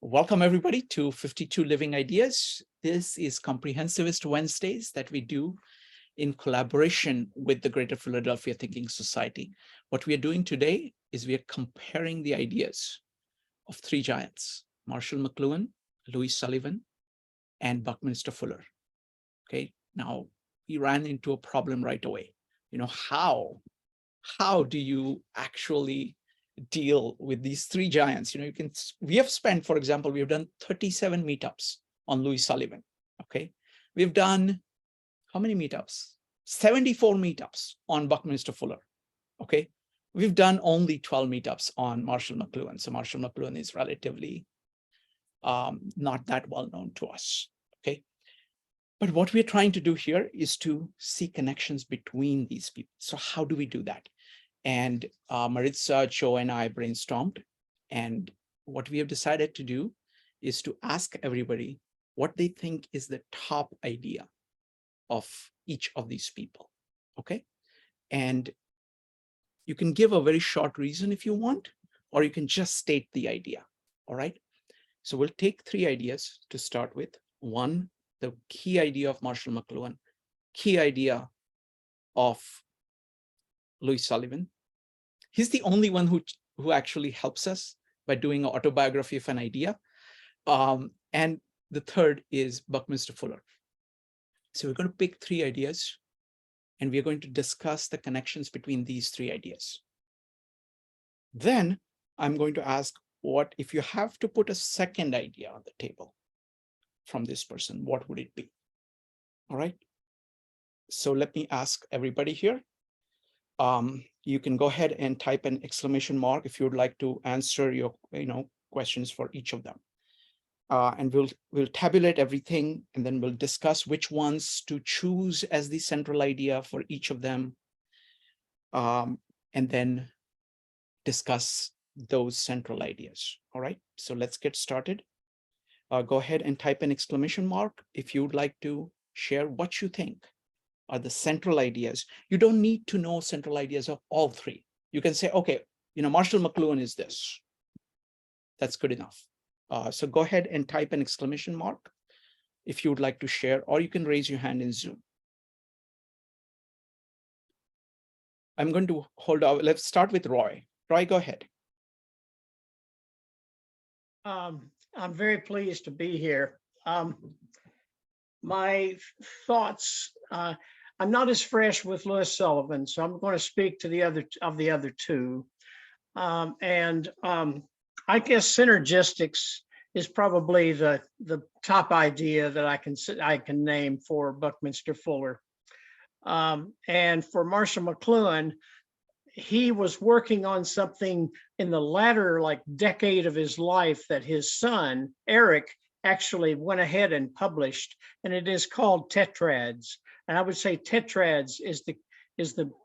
Welcome everybody to 52 Living Ideas. This is Comprehensivist Wednesdays that we do in collaboration with the Greater Philadelphia Thinking Society. What we are doing today is we are comparing the ideas of three giants, Marshall McLuhan, Louis Sullivan, and Buckminster Fuller. Okay, now we ran into a problem right away. How do you actually deal with these three giants? We have spent, for example, we have done 37 meetups on Louis Sullivan. Okay, we've done how many meetups? 74 meetups on Buckminster Fuller. Okay, we've done only 12 meetups on Marshall McLuhan. So Marshall McLuhan is relatively not that well known to us. Okay, but what we're trying to do here is to see connections between these people. So how do we do that? And Maritza, Joe, and I brainstormed. And what we have decided to do is to ask everybody what they think is the top idea of each of these people. Okay. And you can give a very short reason if you want, or you can just state the idea. All right. So we'll take three ideas to start with. One, the key idea of Marshall McLuhan, key idea of Louis Sullivan. He's the only one who actually helps us by doing an autobiography of an idea. And the third is Buckminster Fuller. So we're going to pick three ideas, and we're going to discuss the connections between these three ideas. Then I'm going to ask, what if you have to put a second idea on the table from this person, what would it be? All right. So let me ask everybody here. You can go ahead and type an exclamation mark if you would like to answer your questions for each of them. And we'll tabulate everything, and then we'll discuss which ones to choose as the central idea for each of them, and then discuss those central ideas. All right, so let's get started. Go ahead and type an exclamation mark if you would like to share what you think are the central ideas. You don't need to know central ideas of all three. You can say, okay, Marshall McLuhan is this. That's good enough. So go ahead and type an exclamation mark if you would like to share, or you can raise your hand in Zoom. I'm going to hold out. Let's start with Roy. Roy, go ahead. I'm very pleased to be here. My thoughts, I'm not as fresh with Louis Sullivan, so I'm going to speak to the other two. I guess synergistics is probably the top idea that I can name for Buckminster Fuller. And for Marshall McLuhan, he was working on something in the latter decade of his life that his son, Eric, actually went ahead and published, and it is called tetrads. And I would say tetrads is the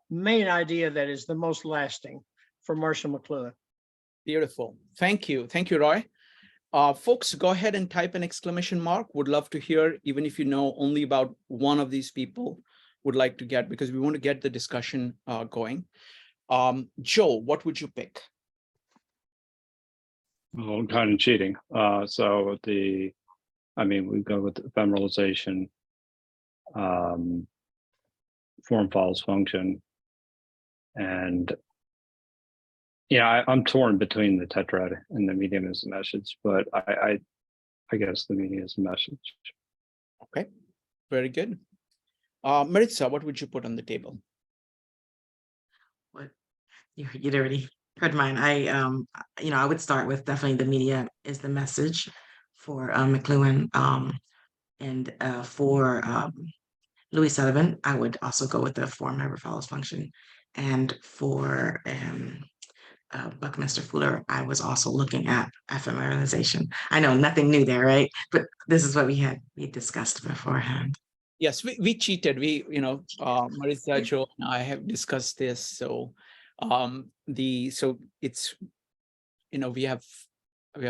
main idea that is the most lasting for Marshall McLuhan. Beautiful. Thank you. Thank you, Roy. Folks, go ahead and type an exclamation mark. Would love to hear, even if you know only about one of these people, would like to get, because we want to get the discussion going. Joe, what would you pick? Well, kind of cheating. We go with ephemeralization, form follows function, and I'm torn between the tetrad and the medium as a message, but I guess the medium is a message. Okay, very good. Maritza, what would you put on the table? What you'd already heard mine. I would start with definitely the media is the message for McLuhan, and for Louis Sullivan, I would also go with the form never follows function, and for Buckminster Fuller, I was also looking at ephemeralization. I know nothing new there, right? But this is what we discussed beforehand. Yes, we cheated. Maritza, Joe, and I have discussed this. So it's we have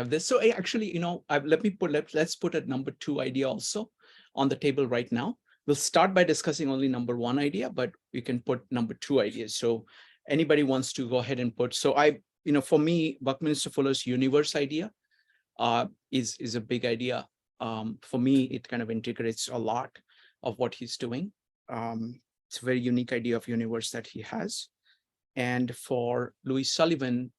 this. So actually, let's put a number two idea also on the table right now. We'll start by discussing only number one idea, but we can put number two ideas. So anybody wants to go ahead and put. So for me, Buckminster Fuller's universe idea is a big idea. For me, it kind of integrates a lot of what he's doing. It's a very unique idea of universe that he has. And for Louis Sullivan,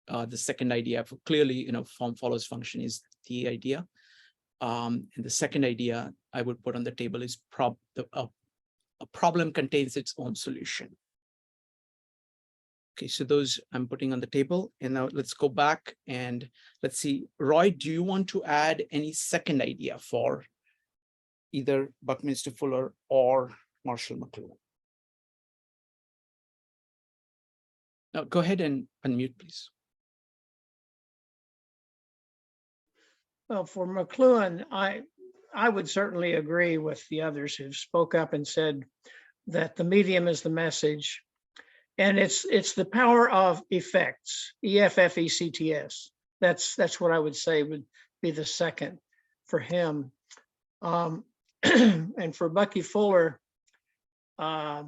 the second idea, clearly, form follows function is the idea. And the second idea I would put on the table is a problem contains its own solution. Okay, so those I'm putting on the table. And now let's go back and let's see. Roy, do you want to add any second idea for either Buckminster Fuller or Marshall McLuhan? Now go ahead and unmute, please. Well, for McLuhan, I would certainly agree with the others who've spoke up and said that the medium is the message. And it's the power of effects, EFFECTS. That's what I would say would be the second for him. And for Bucky Fuller, I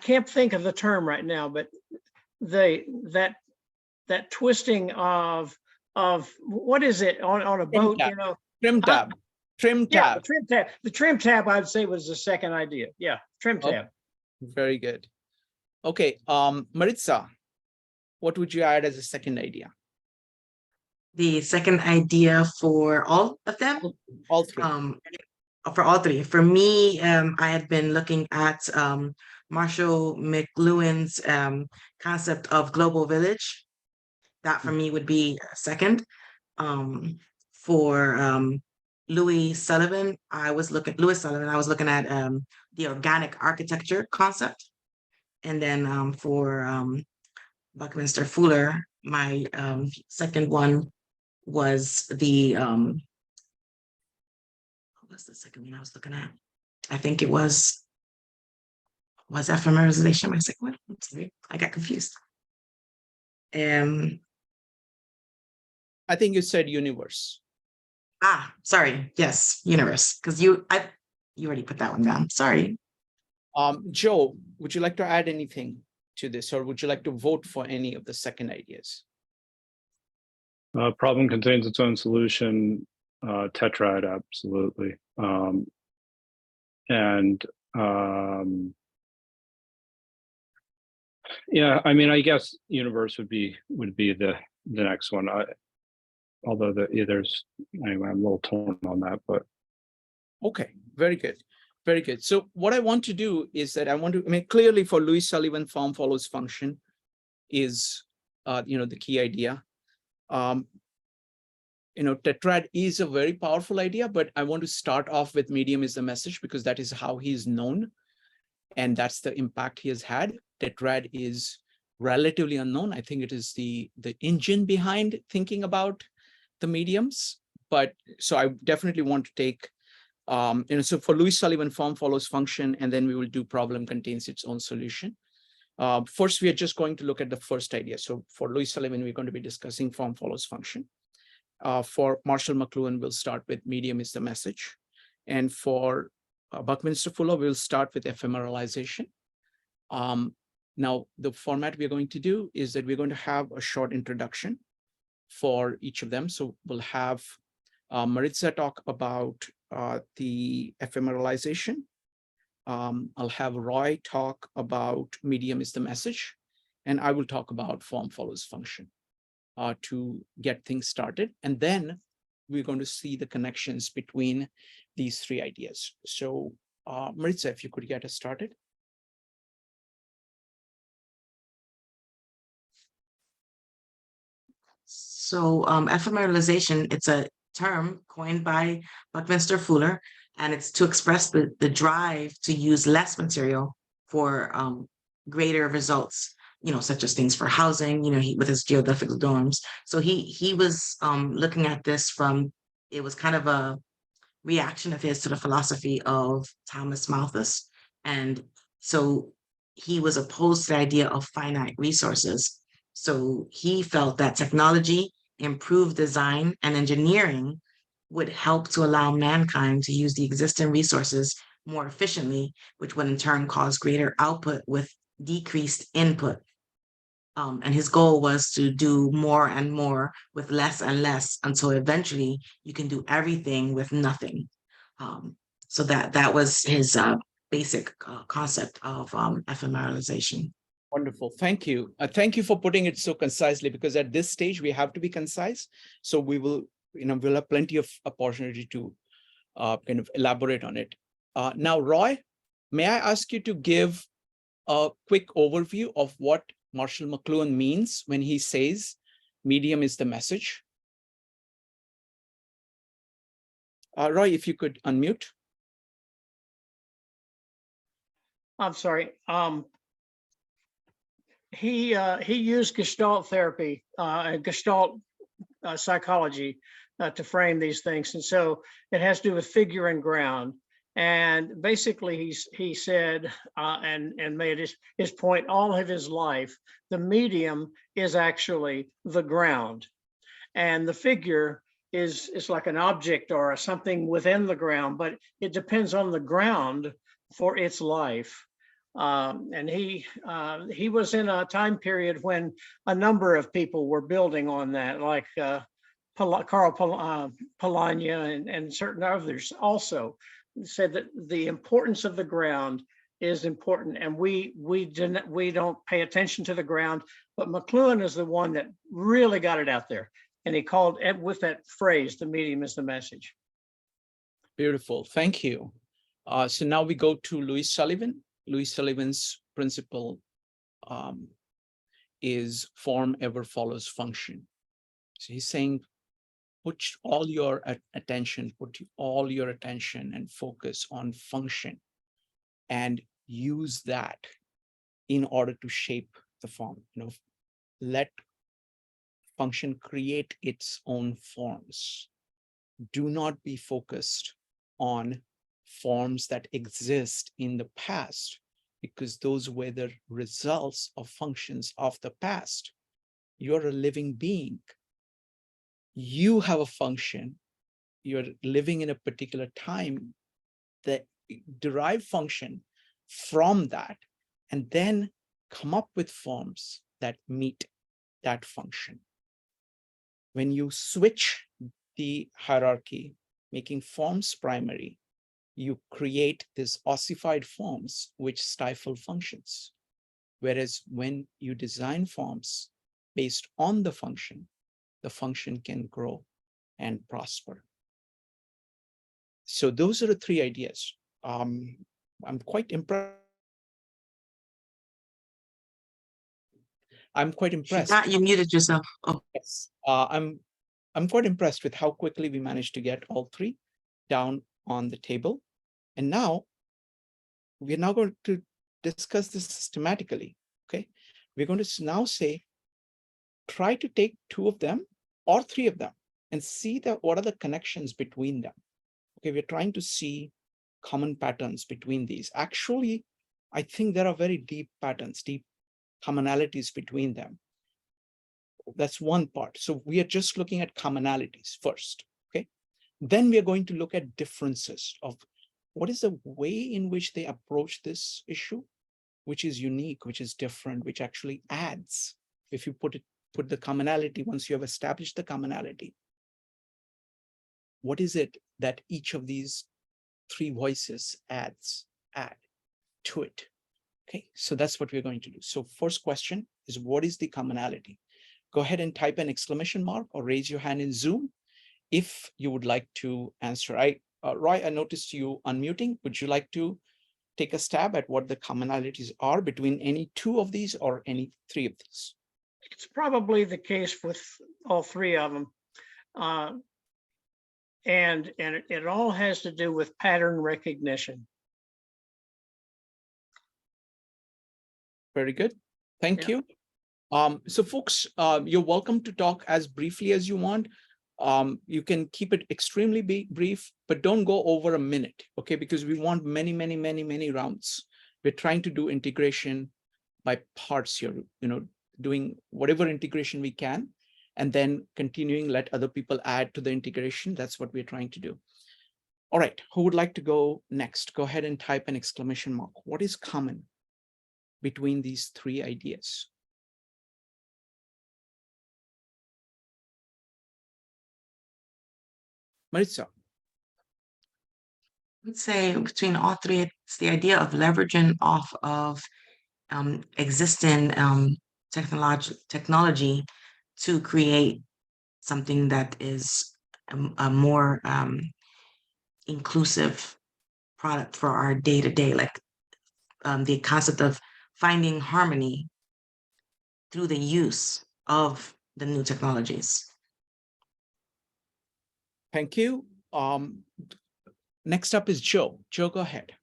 can't think of the term right now, but that twisting of what is it on a boat, Trim tab. Trim Yeah, tab. the trim tab I'd say was the second idea. Yeah, trim tab. Very good. Okay, Maritza, what would you add as a second idea? The second idea for all of them? All three. For all three. For me, I had been looking at Marshall McLuhan's concept of global village. That for me would be second. For Louis Sullivan, I was looking at the organic architecture concept. And then for Buckminster Fuller, my second one was the what was the second one I was looking at? I think it was ephemeralization my second one? I'm sorry, I got confused. I think you said universe. Sorry, yes, universe, because you already put that one down. Sorry. Joe, would you like to add anything to this, or would you like to vote for any of the second ideas? Problem contains its own solution. Tetrad, absolutely. Yeah, I mean, I guess universe would be the next one. Although anyway, I'm a little torn on that, but okay, very good. Very good. So what I want to do is that clearly for Louis Sullivan, form follows function is, the key idea. Tetrad is a very powerful idea, but I want to start off with medium is the message because that is how he's known. And that's the impact he has had. Tetrad is relatively unknown. I think it is the engine behind thinking about the mediums. But so I definitely want to take so for Louis Sullivan, form follows function, and then we will do problem contains its own solution. First, we are just going to look at the first idea. So for Louis Sullivan, we're going to be discussing form follows function. For Marshall McLuhan, we'll start with medium is the message. And for Buckminster Fuller, we'll start with ephemeralization. Now, the format we're going to do is that we're going to have a short introduction for each of them. So we'll have Maritza talk about the ephemeralization. I'll have Roy talk about medium is the message, and I will talk about form follows function to get things started. And then we're going to see the connections between these three ideas. So Maritza, if you could get us started. So ephemeralization, it's a term coined by Buckminster Fuller, and it's to express the drive to use less material for greater results, such as things for housing, with his geographical dorms. So he was looking at this it was kind of a reaction of his to the philosophy of Thomas Malthus. And so he was opposed to the idea of finite resources. So he felt that technology, improved design, and engineering would help to allow mankind to use the existing resources more efficiently, which would in turn cause greater output with decreased input. And his goal was to do more and more with less and less until eventually you can do everything with nothing. So that was his basic concept of ephemeralization. Wonderful. Thank you. Thank you for putting it so concisely, because at this stage we have to be concise. So we will, we'll have plenty of opportunity to kind of elaborate on it. Now, Roy, may I ask you to give a quick overview of what Marshall McLuhan means when he says medium is the message? Roy, if you could unmute. I'm sorry. He used Gestalt therapy and Gestalt psychology to frame these things, and so it has to do with figure and ground. And basically, he said and made his point all of his life. The medium is actually the ground, and the figure is like an object or something within the ground, but it depends on the ground for its life. And he was in a time period when a number of people were building on that, like Carl Polanyi and certain others also said that the importance of the ground is important, and we don't pay attention to the ground. But McLuhan is the one that really got it out there, and he called it with that phrase, "The medium is the message." Beautiful. Thank you. So now we go to Louis Sullivan. Louis Sullivan's principle is form ever follows function. So he's saying, put all your attention and focus on function, and use that in order to shape the form. Let function create its own forms. Do not be focused on forms that exist in the past, because those were the results of functions of the past. You're a living being. You have a function. You're living in a particular time, that derive function from that, and then come up with forms that meet that function. When you switch the hierarchy, making forms primary, you create these ossified forms which stifle functions. Whereas when you design forms based on the function can grow and prosper. So those are the three ideas. I'm quite impressed. You muted yourself. Oh. Yes, I'm quite impressed with how quickly we managed to get all three down on the table. And now we're now going to discuss this systematically. Okay, we're going to now say, try to take two of them or three of them and see what are the connections between them. Okay, we're trying to see common patterns between these. Actually, I think there are very deep patterns, deep commonalities between them. That's one part. So we are just looking at commonalities first. Okay, then we are going to look at differences of what is the way in which they approach this issue, which is unique, which is different, which actually adds. If you put the commonality, once you have established the commonality, what is it that each of these three voices add to it? Okay, so that's what we're going to do. So first question is, what is the commonality? Go ahead and type an exclamation mark or raise your hand in Zoom if you would like to answer. Roy, I noticed you unmuting. Would you like to take a stab at what the commonalities are between any two of these or any three of these? It's probably the case with all three of them. And it all has to do with pattern recognition. Very good. Thank you. So folks, you're welcome to talk as briefly as you want. You can keep it extremely brief, but don't go over a minute, okay? Because we want many rounds. We're trying to do integration by parts here, doing whatever integration we can, and then continuing, let other people add to the integration. That's what we're trying to do. All right, who would like to go next? Go ahead and type an exclamation mark. What is common between these three ideas? Maritza. I'd say between all three, it's the idea of leveraging off of existing technology to create something that is a more inclusive product for our day to day, like the concept of finding harmony through the use of the new technologies. Thank you. Next up is Joe. Joe, go ahead.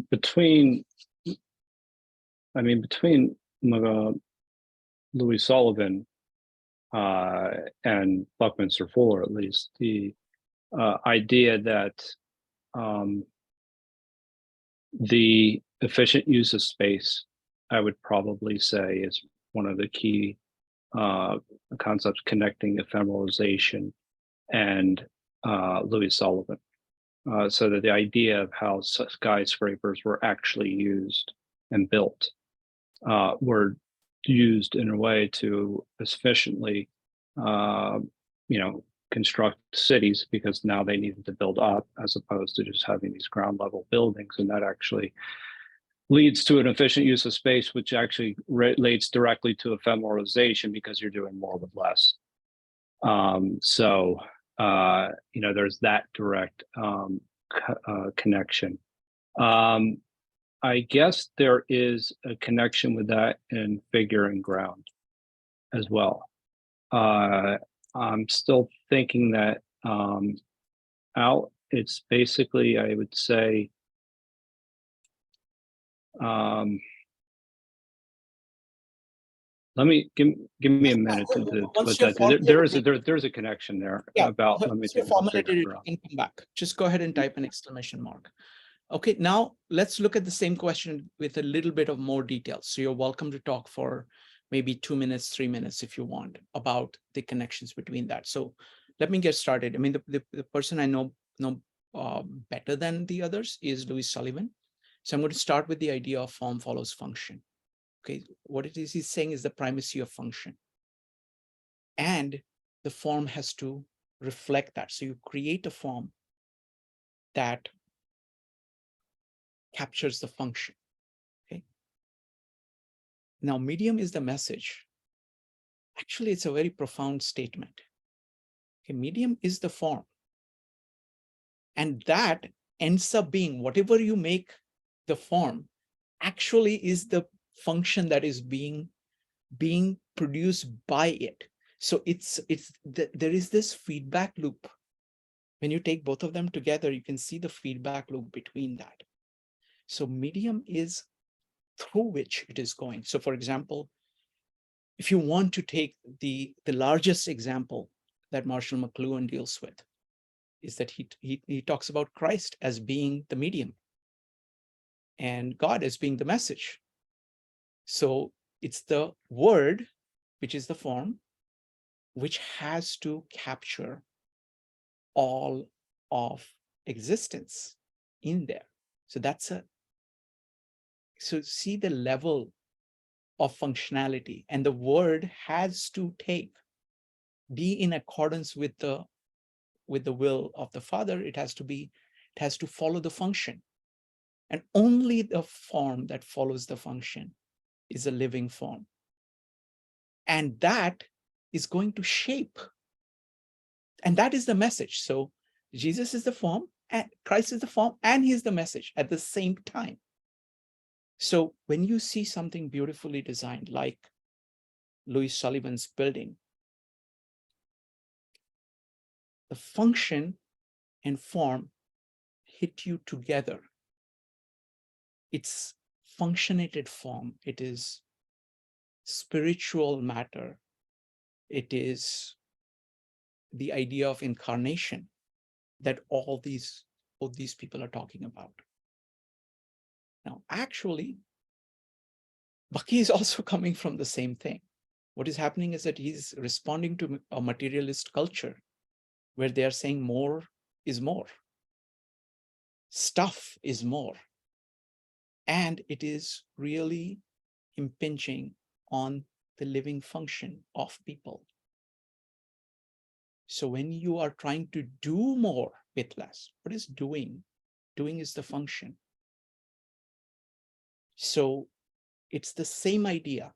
Between Louis Sullivan and Buckminster Fuller, at least, the idea that the efficient use of space, I would probably say, is one of the key concepts connecting ephemeralization and Louis Sullivan. So that the idea of how skyscrapers were actually used and built were used in a way to efficiently, construct cities, because now they needed to build up as opposed to just having these ground level buildings. And that actually leads to an efficient use of space, which actually relates directly to ephemeralization because you're doing more with less. There's that direct connection. I guess there is a connection with that in figure and ground as well. I'm still thinking that out. It's basically, I would say, let me give me a minute to there's a connection there. Yeah, about let me once you formulated it, you can come back. Just go ahead and type an exclamation mark. Okay, now let's look at the same question with a little bit of more detail. So you're welcome to talk for maybe 2 minutes, 3 minutes if you want about the connections between that. So let me get started. I mean, the person I know better than the others is Louis Sullivan. So I'm going to start with the idea of form follows function. Okay, what it is he's saying is the primacy of function. And the form has to reflect that. So you create a form that captures the function. Okay. Now, medium is the message. Actually, it's a very profound statement. Okay, medium is the form. And that ends up being whatever you make the form actually is the function that is being produced by it. So there is this feedback loop. When you take both of them together, you can see the feedback loop between that. So medium is through which it is going. So for example, if you want to take the largest example that Marshall McLuhan deals with, is that he talks about Christ as being the medium and God as being the message. So it's the word, which is the form, which has to capture all of existence in there. So see the level of functionality, and the word has to be in accordance with the will of the Father. It has to follow the function. And only the form that follows the function is a living form. And that is going to shape. And that is the message. So Jesus is the form, and Christ is the form, and he is the message at the same time. So when you see something beautifully designed, like Louis Sullivan's building, the function and form hit you together. It's functionated form. It is spiritual matter. It is the idea of incarnation that all these people are talking about. Now, actually, Bucky is also coming from the same thing. What is happening is that he's responding to a materialist culture where they are saying more is more. Stuff is more. And it is really impinging on the living function of people. So when you are trying to do more with less, what is doing? Doing is the function. So it's the same idea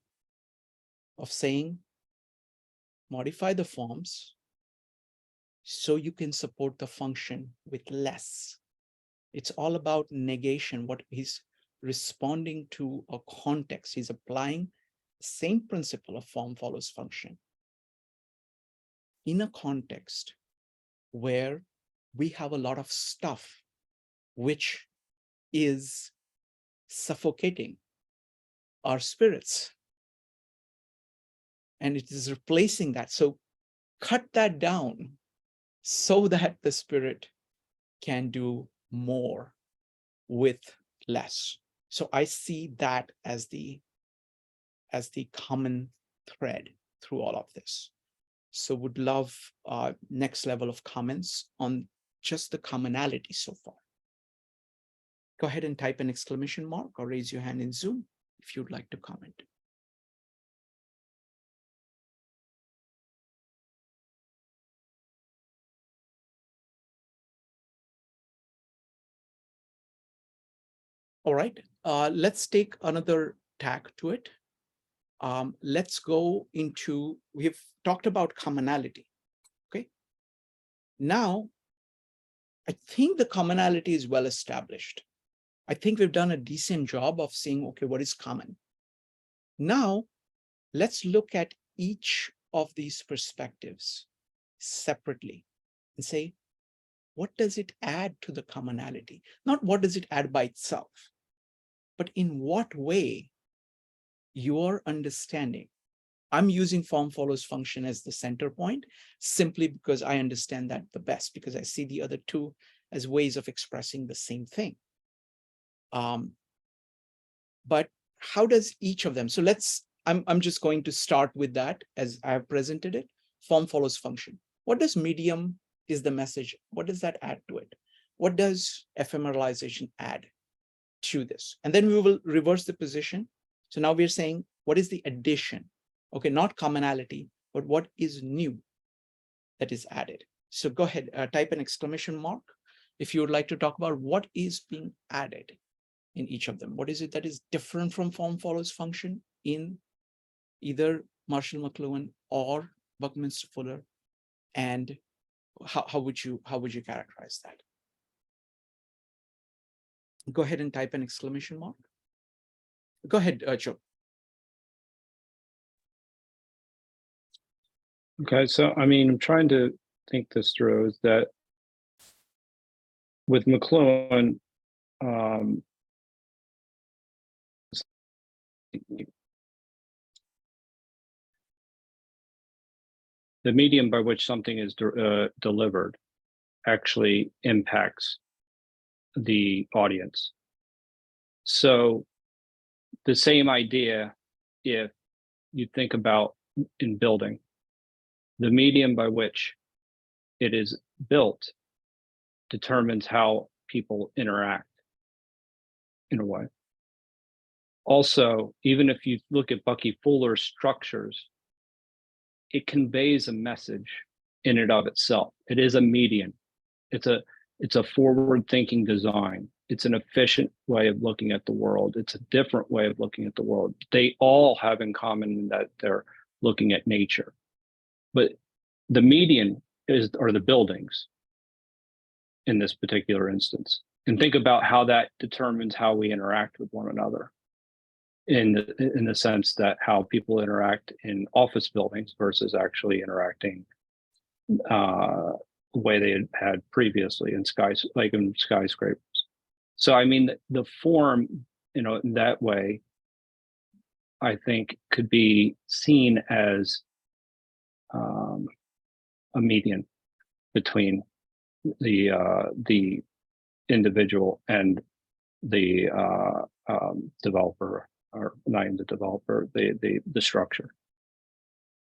of saying, modify the forms so you can support the function with less. It's all about negation. What he's responding to a context. He's applying the same principle of form follows function in a context where we have a lot of stuff which is suffocating our spirits. And it is replacing that. So cut that down so that the spirit can do more with less. So I see that as the common thread through all of this. So would love next level of comments on just the commonality so far. Go ahead and type an exclamation mark or raise your hand in Zoom if you'd like to comment. All right, let's take another tack to it. Let's go into, we've talked about commonality, okay? Now, I think the commonality is well established. I think we've done a decent job of saying, okay, what is common? Now, let's look at each of these perspectives separately and say, what does it add to the commonality? Not what does it add by itself, but in what way your understanding. I'm using form follows function as the center point, simply because I understand that the best, because I see the other two as ways of expressing the same thing. But how does each of them, so I'm just going to start with that as I have presented it. Form follows function. What does medium is the message? What does that add to it? What does ephemeralization add to this? And then we will reverse the position. So now we're saying, what is the addition? Okay, not commonality, but what is new that is added? So go ahead, type an exclamation mark if you would like to talk about what is being added in each of them. What is it that is different from form follows function in either Marshall McLuhan or Buckminster Fuller? And how would you characterize that? Go ahead and type an exclamation mark. Go ahead, Joe. Okay, so I mean, I'm trying to think this through, is that with McLuhan, the medium by which something is delivered actually impacts the audience. So the same idea, if you think about in building, the medium by which it is built determines how people interact in a way. Also, even if you look at Bucky Fuller's structures, it conveys a message in and of itself. It is a medium. It's a forward-thinking design. It's an efficient way of looking at the world. It's a different way of looking at the world. They all have in common that they're looking at nature. But the median are the buildings in this particular instance. And think about how that determines how we interact with one another in the sense that how people interact in office buildings versus actually interacting the way they had previously in skyscrapers. So I mean, the form, in that way, I think could be seen as a median between the individual and the developer, or not even the developer, the structure.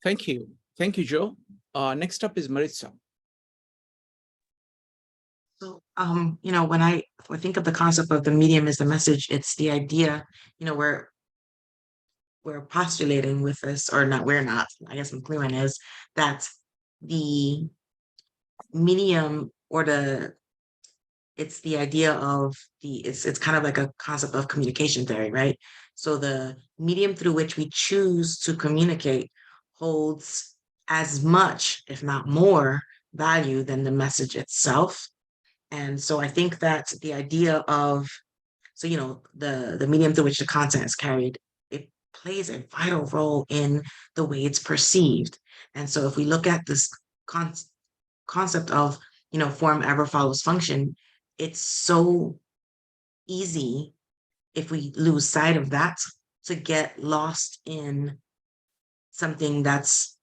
Thank you, Joe. Next up is Maritza. So, when I think of the concept of the medium as the message, it's the idea, where we're postulating with this, or not, we're not, I guess McLuhan is, that the medium, or it's the idea of it's kind of like a concept of communication theory, right? So the medium through which we choose to communicate holds as much, if not more, value than the message itself. And so I think that the idea of, so, you know, the medium through which the content is carried, it plays a vital role in the way it's perceived. And so if we look at this concept of, you know, form ever follows function, it's so easy, if we lose sight of that, to get lost in something that's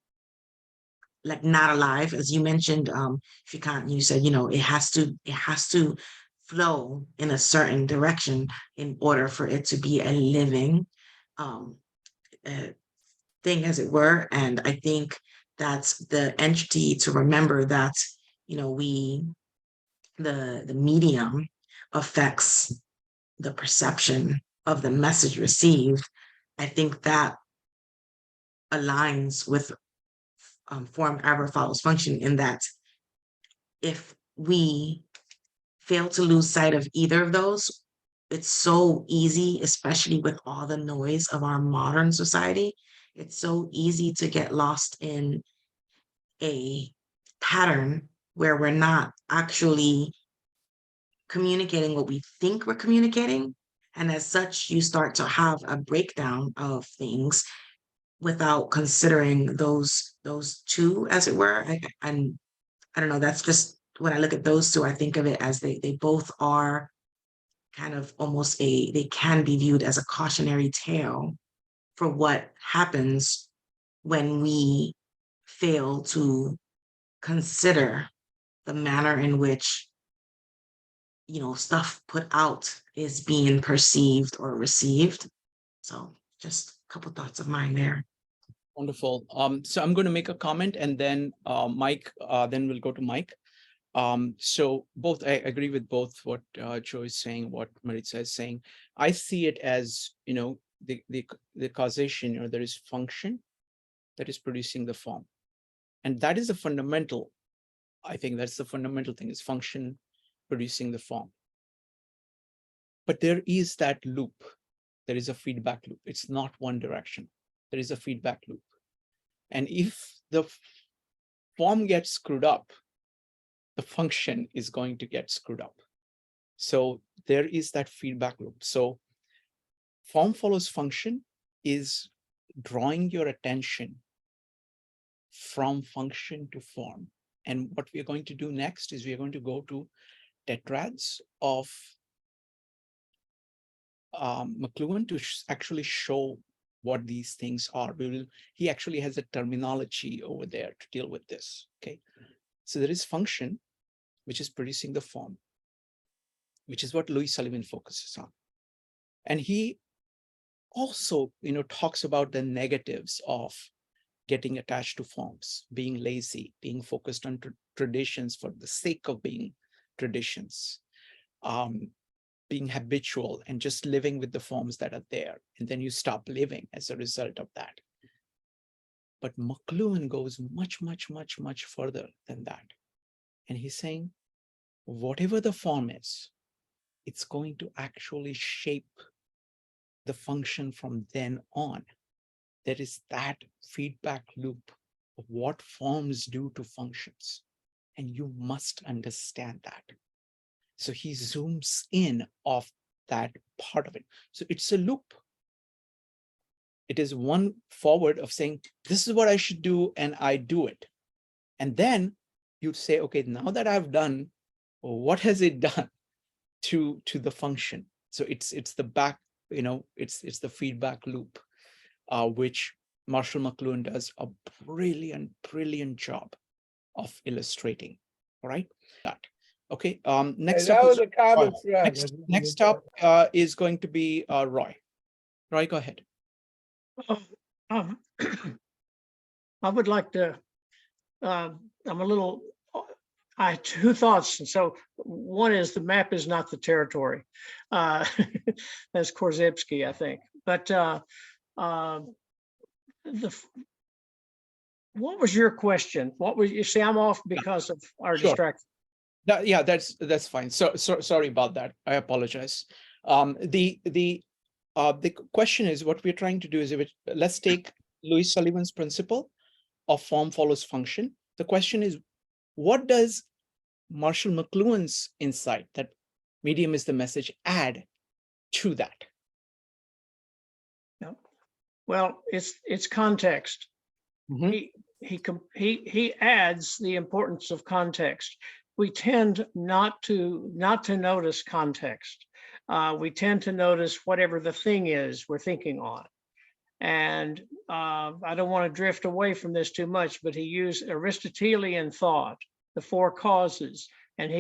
like not alive, as you mentioned. If you can't, you said, you know, it has to flow in a certain direction in order for it to be a living um thing, as it were. And I think that's the entity to remember, that, you know, the medium affects the perception of the message received. I think that aligns with form ever follows function, in that if we fail to lose sight of either of those, it's so easy, especially with all the noise of our modern society, it's so easy to get lost in a pattern where we're not actually communicating what we think we're communicating. And as such, you start to have a breakdown of things without considering those two, as it were. And I don't know, that's just when I look at those two, I think of it as they both are kind of almost they can be viewed as a cautionary tale for what happens when we fail to consider the manner in which, you know, stuff put out is being perceived or received. So just a couple thoughts of mine there. Wonderful. So I'm going to make a comment, and then Mike, then we'll go to Mike. So both, I agree with both what Joe is saying, what Maritza is saying. I see it as, you know, the causation, you know, there is function that is producing the form. And that is a fundamental, I think that's the fundamental thing, is function producing the form. But there is that loop. There is a feedback loop. It's not one direction. There is a feedback loop. And if the form gets screwed up, the function is going to get screwed up. So there is that feedback loop. So form follows function is drawing your attention from function to form. And what we are going to do next is we are going to go to tetrads of McLuhan to actually show what these things are. He actually has a terminology over there to deal with this. Okay, so there is function, which is producing the form, which is what Sullivan focuses on. And he also, you know, talks about the negatives of getting attached to forms, being lazy, being focused on traditions for the sake of being traditions, being habitual and just living with the forms that are there. And then you stop living as a result of that. But McLuhan goes much, much, much, much further than that. And he's saying, whatever the form is, it's going to actually shape the function from then on. There is that feedback loop of what forms do to functions. And you must understand that. So he zooms in off that part of it. So it's a loop. It is one forward of saying, this is what I should do, and I do it. And then you'd say, okay, now that I've done, what has it done to the function? So it's the back, you know, it's the feedback loop, which Marshall McLuhan does a brilliant job of illustrating. All right, that. Okay. Next That up was is a common Roy. thread. Next up is going to be Roy. Roy, go ahead. I would like to, I'm a little, I have two thoughts. So one is the map is not the territory. That's Korzybski, I think. But What was your question? What was you see? I'm off because of our Sure. distraction. Yeah, that's fine. So sorry about that. I apologize. The question is, what we're trying to do is, let's take Louis Sullivan's principle of form follows function. The question is, what does Marshall McLuhan's insight that medium is the message add to that? No. Well, it's context. Mhm. He adds the importance of context. We tend not to notice context. We tend to notice whatever the thing is we're thinking on. And I don't want to drift away from this too much, but he used Aristotelian thought, the four causes, and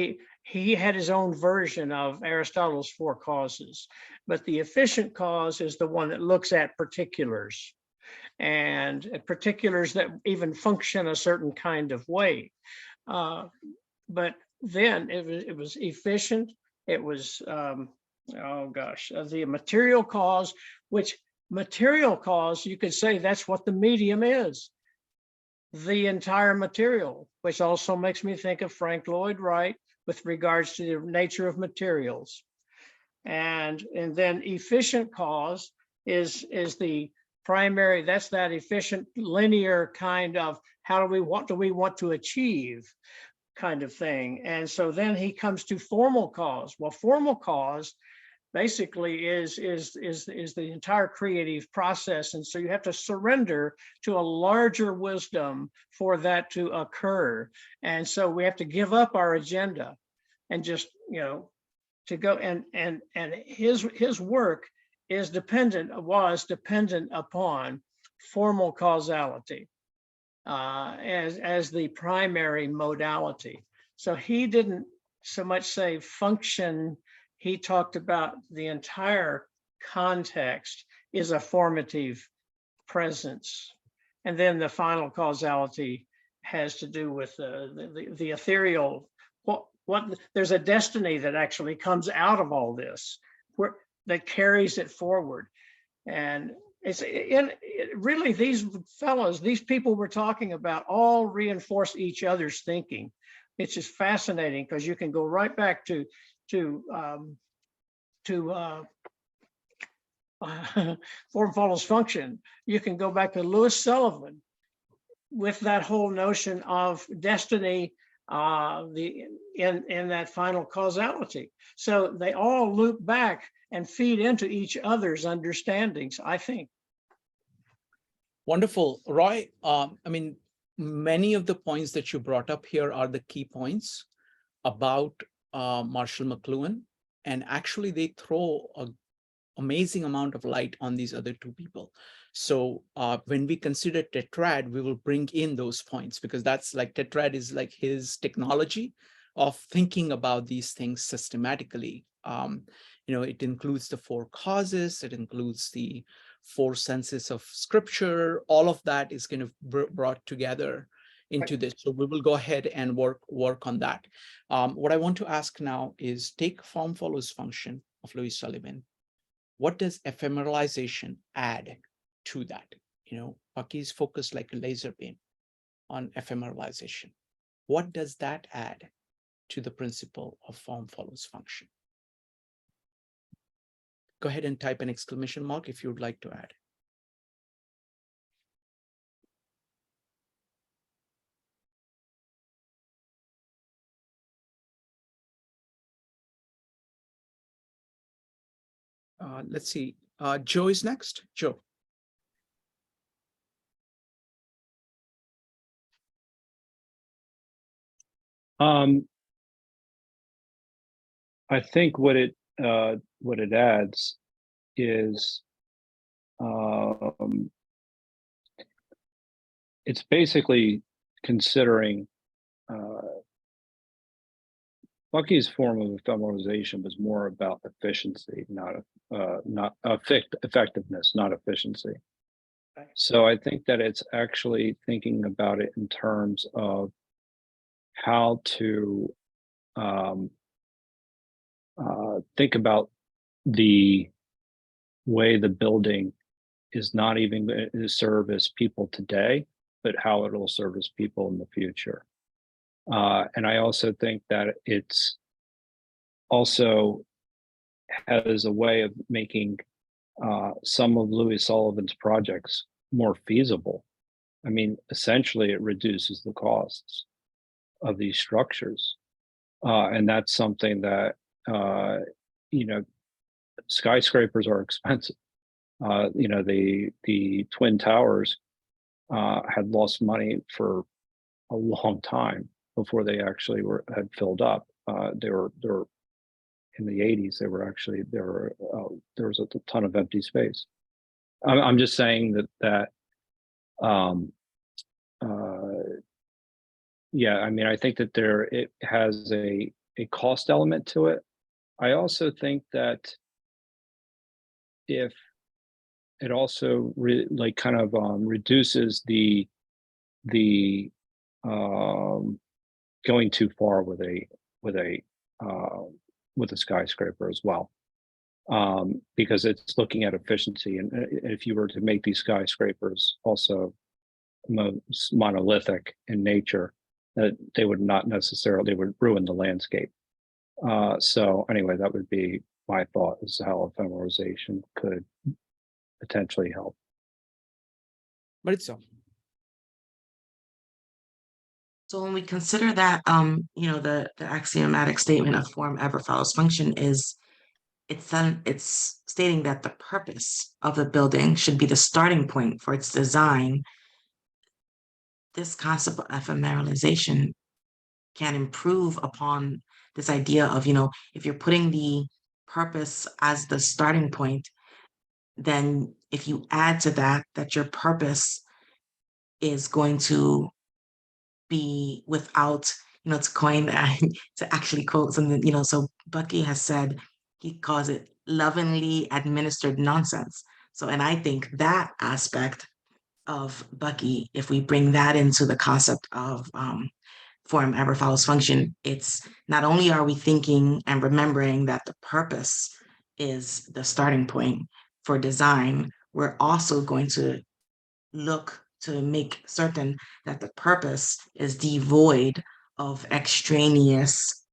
he had his own version of Aristotle's four causes. But the efficient cause is the one that looks at particulars, and particulars that even function a certain kind of way. But then it was efficient. It was, the material cause, which material cause, you could say that's what the medium is. The entire material, which also makes me think of Frank Lloyd Wright with regards to the nature of materials. And then efficient cause is the primary, that's that efficient linear kind of what do we want to achieve kind of thing. And so then he comes to formal cause. Well, formal cause basically is the entire creative process. And so you have to surrender to a larger wisdom for that to occur. And so we have to give up our agenda and just, to go and his work was dependent upon formal causality as the primary modality. So he didn't so much say function. He talked about the entire context is a formative presence. And then the final causality has to do with the ethereal, what there's a destiny that actually comes out of all this, that carries it forward. And really these people we're talking about all reinforce each other's thinking. It's just fascinating because you can go right back to form follows function. You can go back to Louis Sullivan with that whole notion of destiny in that final causality. So they all loop back and feed into each other's understandings, I think. Wonderful, Roy. Many of the points that you brought up here are the key points about Marshall McLuhan, and actually they throw an amazing amount of light on these other two people. So when we consider Tetrad, we will bring in those points, because that's like Tetrad is like his technology of thinking about these things systematically. It includes the four causes, it includes the four senses of scripture. All of that is kind of brought together into this. So we will go ahead and work on that. What I want to ask now is, take form follows function of Louis Sullivan. What does ephemeralization add to that? Bucky's focused like a laser beam on ephemeralization. What does that add to the principle of form follows function? Go ahead and type an exclamation mark if you would like to add. Let's see. Joe is next. Joe. I think what it adds is it's basically considering Bucky's form of ephemeralization was more about efficiency, not effectiveness, not efficiency. Right. So I think that it's actually thinking about it in terms of how to think about the way the building is not even going to service people today, but how it will service people in the future. And I also think that it's also has a way of making some of Louis Sullivan's projects more feasible. I mean, essentially, it reduces the costs of these structures. And that's something that, you know, skyscrapers are expensive. You know, the Twin Towers had lost money for a long time before they actually had filled up. They were in the 80s. They were actually there was a ton of empty space. I'm just saying that yeah, I mean, I think that it has a cost element to it. I also think that if it also reduces the going too far with a skyscraper as well, because it's looking at efficiency, and if you were to make these skyscrapers also monolithic in nature, that they would not necessarily, they would ruin the landscape. So anyway, that would be my thought as to how ephemeralization could potentially help. Maritza. So when we consider that, you know, the axiomatic statement of form ever follows function is, it's stating that the purpose of the building should be the starting point for its design. This concept of ephemeralization can improve upon this idea of, you know, if you're putting the purpose as the starting point, then if you add to that your purpose is going to be without, you know, to coin to actually quote something, you know, so Bucky has said, he calls it lovingly administered nonsense. So, and I think that aspect of Bucky, if we bring that into the concept of form ever follows function, it's not only are we thinking and remembering that the purpose is the starting point for design, we're also going to look to make certain that the purpose is devoid of extraneous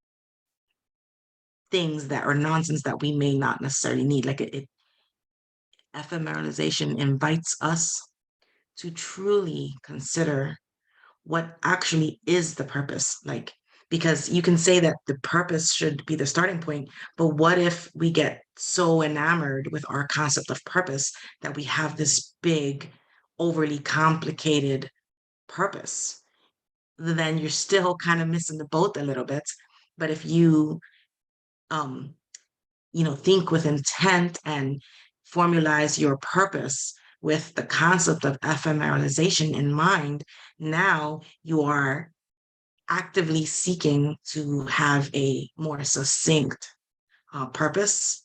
things that are nonsense that we may not necessarily need. Like ephemeralization invites us to truly consider what actually is the purpose. Like, because you can say that the purpose should be the starting point, but what if we get so enamored with our concept of purpose that we have this big, overly complicated purpose? Then you're still kind of missing the boat a little bit. But if you, you know, think with intent and formalize your purpose with the concept of ephemeralization in mind, now you are actively seeking to have a more succinct purpose.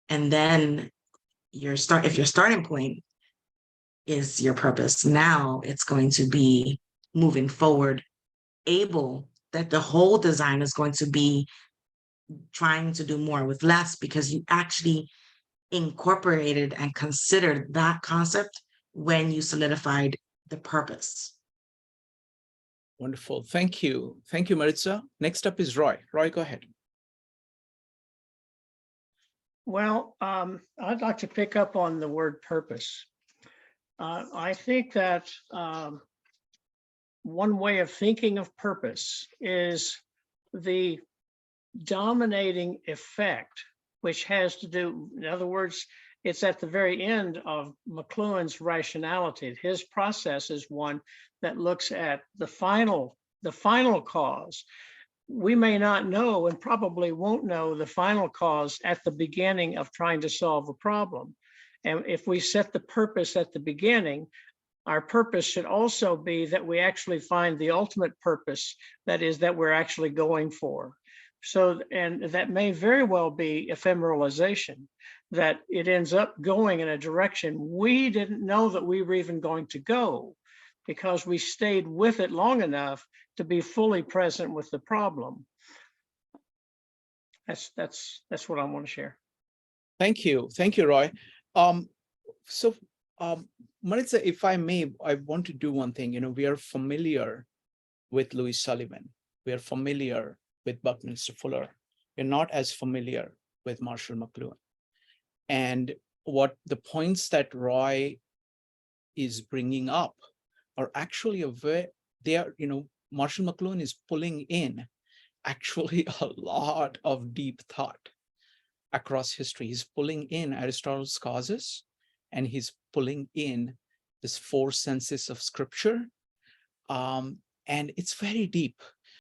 And then if your starting point is your purpose, now it's going to be moving forward, able that the whole design is going to be trying to do more with less, because you actually incorporated and considered that concept when you solidified the purpose. Wonderful. Thank you. Thank you, Maritza. Next up is Roy. Roy, go ahead. Well, I'd like to pick up on the word purpose. I think that one way of thinking of purpose is the dominating effect, which has to do, in other words, it's at the very end of McLuhan's rationality. His process is one that looks at the final cause. We may not know, and probably won't know, the final cause at the beginning of trying to solve a problem. And if we set the purpose at the beginning, our purpose should also be that we actually find the ultimate purpose, that is, that we're actually going for. So, and that may very well be ephemeralization, that it ends up going in a direction we didn't know that we were even going to go, because we stayed with it long enough to be fully present with the problem. That's what I want to share. Thank you. Thank you, Roy. So Maritza, if I may, I want to do one thing. We are familiar with Louis Sullivan. We are familiar with Buckminster Fuller. We're not as familiar with Marshall McLuhan. And what the points that Roy is bringing up are actually Marshall McLuhan is pulling in actually a lot of deep thought across history. He's pulling in Aristotle's causes, and he's pulling in this four senses of scripture. And it's very deep.